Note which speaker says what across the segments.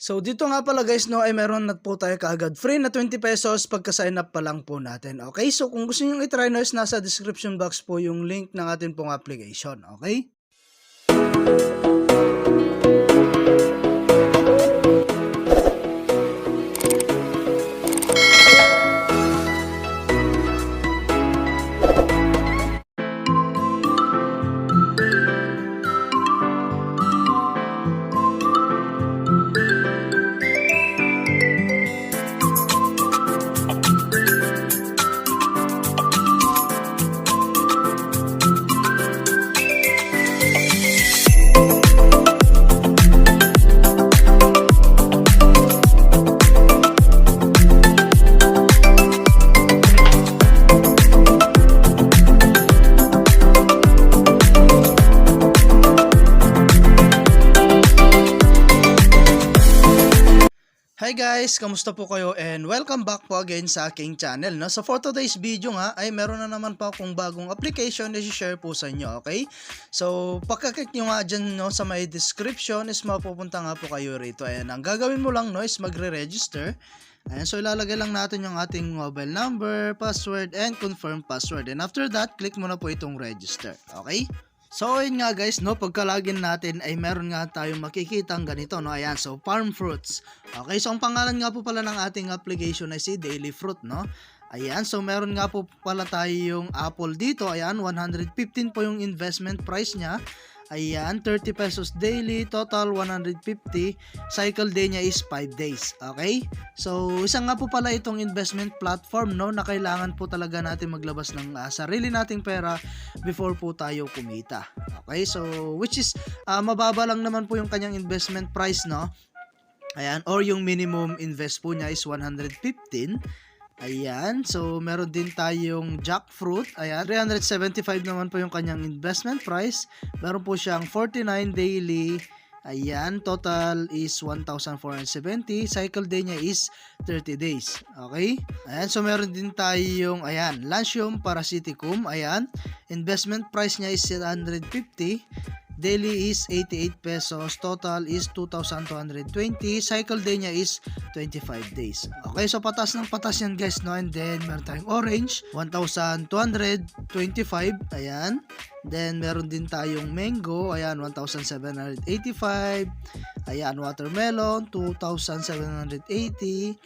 Speaker 1: So dito nga pala guys no ay meron na po tayo kaagad free na 20 pesos pagka-sign up pa lang po natin. Okay? So kung gusto niyo i-try no is nasa description box po yung link ng atin pong application. Okay? Hi guys, kamusta po kayo and welcome back po again sa aking channel. No? So for today's video nga ay meron na naman po akong bagong application na i-share po sa inyo, okay? So pagka-click nyo nga dyan no, sa may description is mapupunta nga po kayo rito. And ang gagawin mo lang no, is magre-register. Ayan, so ilalagay lang natin yung ating mobile number, password, and confirm password. And after that, click mo na po itong register, okay? So ayun nga guys, no, pagka-login natin ay meron nga tayong makikitang ganito, no. Ayan, so Farm Fruits. Okay, so ang pangalan nga po pala ng ating application ay si Daily Fruit, no. Ayan, so meron nga po pala tayong apple dito. Ayan, 115 po yung investment price niya. Ayan, 30 pesos daily, total 150. Cycle day niya is 5 days. Okay? So, isa nga po pala itong investment platform, no, na kailangan po talaga natin maglabas ng sarili nating pera before po tayo kumita. Okay? So, which is mababa lang naman po yung kanyang investment price, no? Ayan, or yung minimum invest po niya is 115. Ayan, so meron din tayong jackfruit. Ayan, 375 naman po yung kanyang investment price. Meron po siyang 49 daily. Ayan, total is 1,470. Cycle day niya is 30 days. Okay? Ayan, so meron din tayong, ayan, Lanthium parasiticum. Ayan, investment price niya is 750. Daily is 88 pesos, total is 2,220, cycle day niya is 25 days. Okay, so patas ng patas yan guys, no? And then meron tayong orange, 1,225, ayan. Then meron din tayong mango, ayan, 1,785. Ayan, watermelon, 2,780.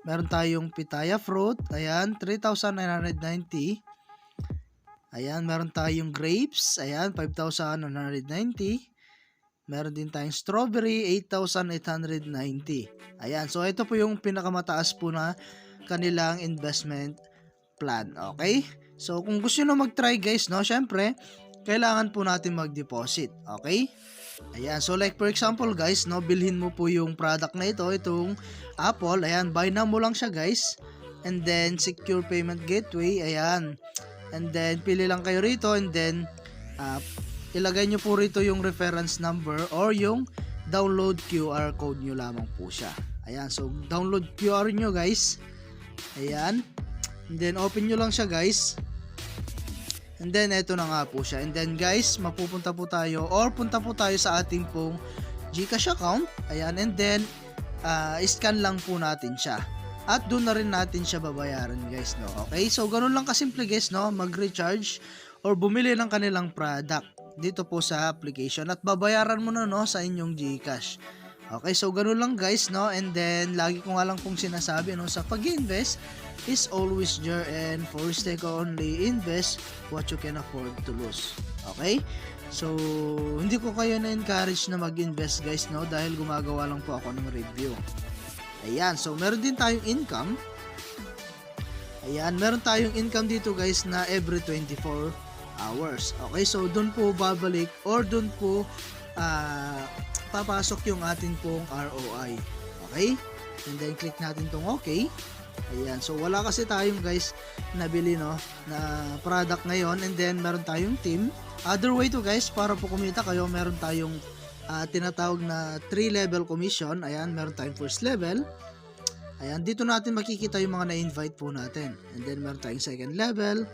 Speaker 1: Meron tayong pitaya fruit, ayan, 3,990. Ayan, meron tayong grapes. Ayan, 5,190. Meron din tayong strawberry, 8,890. Ayan, so ito po yung pinakamataas po na kanilang investment plan. Okay? So, kung gusto nyo mag-try guys, no, syempre, kailangan po natin mag-deposit. Okay? Ayan, so like for example guys, no, bilhin mo po yung product na ito, itong Apple. Ayan, buy now mo lang siya guys. And then, secure payment gateway. Ayan. And then, pili lang kayo rito and then, ilagay nyo po rito yung reference number or yung download QR code nyo lamang po siya. Ayan, so download QR nyo guys. Ayan. And then, open nyo lang siya guys. And then, eto na nga po siya. And then guys, mapupunta po tayo or punta po tayo sa ating pong GCash account. Ayan, and then, scan lang po natin siya. At doon na rin natin siya babayaran guys, no. Okay? So ganun lang kasimple guys, no, mag-recharge or bumili ng kanilang product dito po sa application at babayaran mo na, no, sa inyong GCash. Okay? So ganun lang guys, no. And then lagi ko nga lang pong sinasabi, no, sa pag-invest is always there and for stake only invest what you can afford to lose. Okay? So hindi ko kayo na-encourage na mag-invest guys, no, dahil gumagawa lang po ako ng review. Ayan, so meron din tayong income. Ayan, meron tayong income dito guys na every 24 hours. Okay, so doon po babalik or doon po papasok yung ating pong ROI. Okay, and then click natin tong okay. Ayan, so wala kasi tayong guys nabili, no, na product ngayon. And then meron tayong team. Other way to guys, para po kumita kayo, meron tayong tinatawag na 3-level commission. Ayan, meron tayong first level. Ayan, dito natin makikita yung mga na-invite po natin. And then, meron tayong second level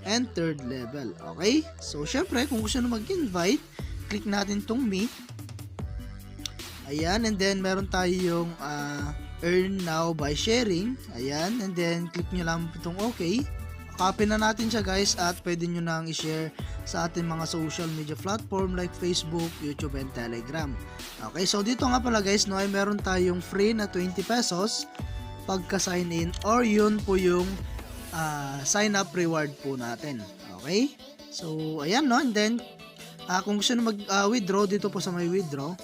Speaker 1: and third level. Okay? So, syempre, kung gusto nyo mag-invite, click natin tong me. Ayan, and then meron tayong earn now by sharing. Ayan, and then click nyo lang itong okay. Copy na natin siya guys at pwede nyo nang i-share sa ating mga social media platform like Facebook, YouTube, and Telegram. Okay, so dito nga pala guys, no, ay meron tayong free na 20 pesos pagka sign in or yun po yung sign up reward po natin. Okay, so ayan no, and then kung gusto nyo mag-withdraw dito po sa may withdraw.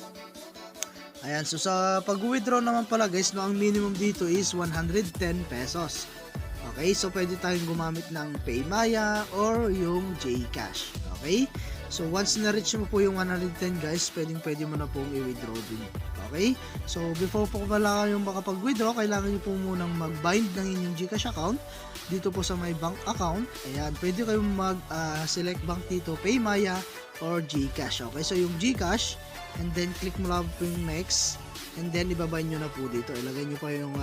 Speaker 1: Ayan, so sa pag-withdraw naman pala guys, no, ang minimum dito is 110 pesos. Okay, so pwede tayong gumamit ng Paymaya or yung GCash. Okay, so once na-reach mo po yung 110 guys, pwede mo na pong i-withdraw din. Okay, so before po pala kayong makapag-withdraw, kailangan nyo po munang mag-bind ng inyong GCash account dito po sa may bank account. Ayan, pwede kayong mag-select bank dito, Paymaya or GCash. Okay, so yung GCash, and then click mo lang po yung next, and then ibabind nyo na po dito. Ilagay nyo pa yung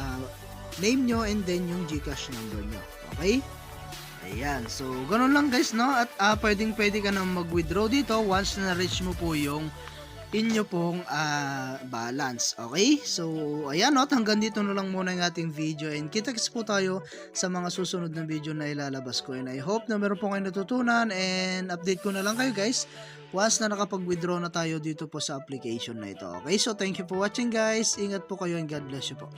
Speaker 1: name nyo and then yung GCash number nyo. Okay? Ayan. So, ganun lang guys, no? At pwede ka na mag-withdraw dito once na reach mo po yung inyo pong balance. Okay? So, ayan, no? Hanggang dito na lang muna yung ating video and kita-kits po tayo sa mga susunod na video na ilalabas ko. And I hope na meron po kayo natutunan and update ko na lang kayo guys once na nakapag-withdraw na tayo dito po sa application na ito. Okay? So, thank you for watching guys. Ingat po kayo and God bless you po.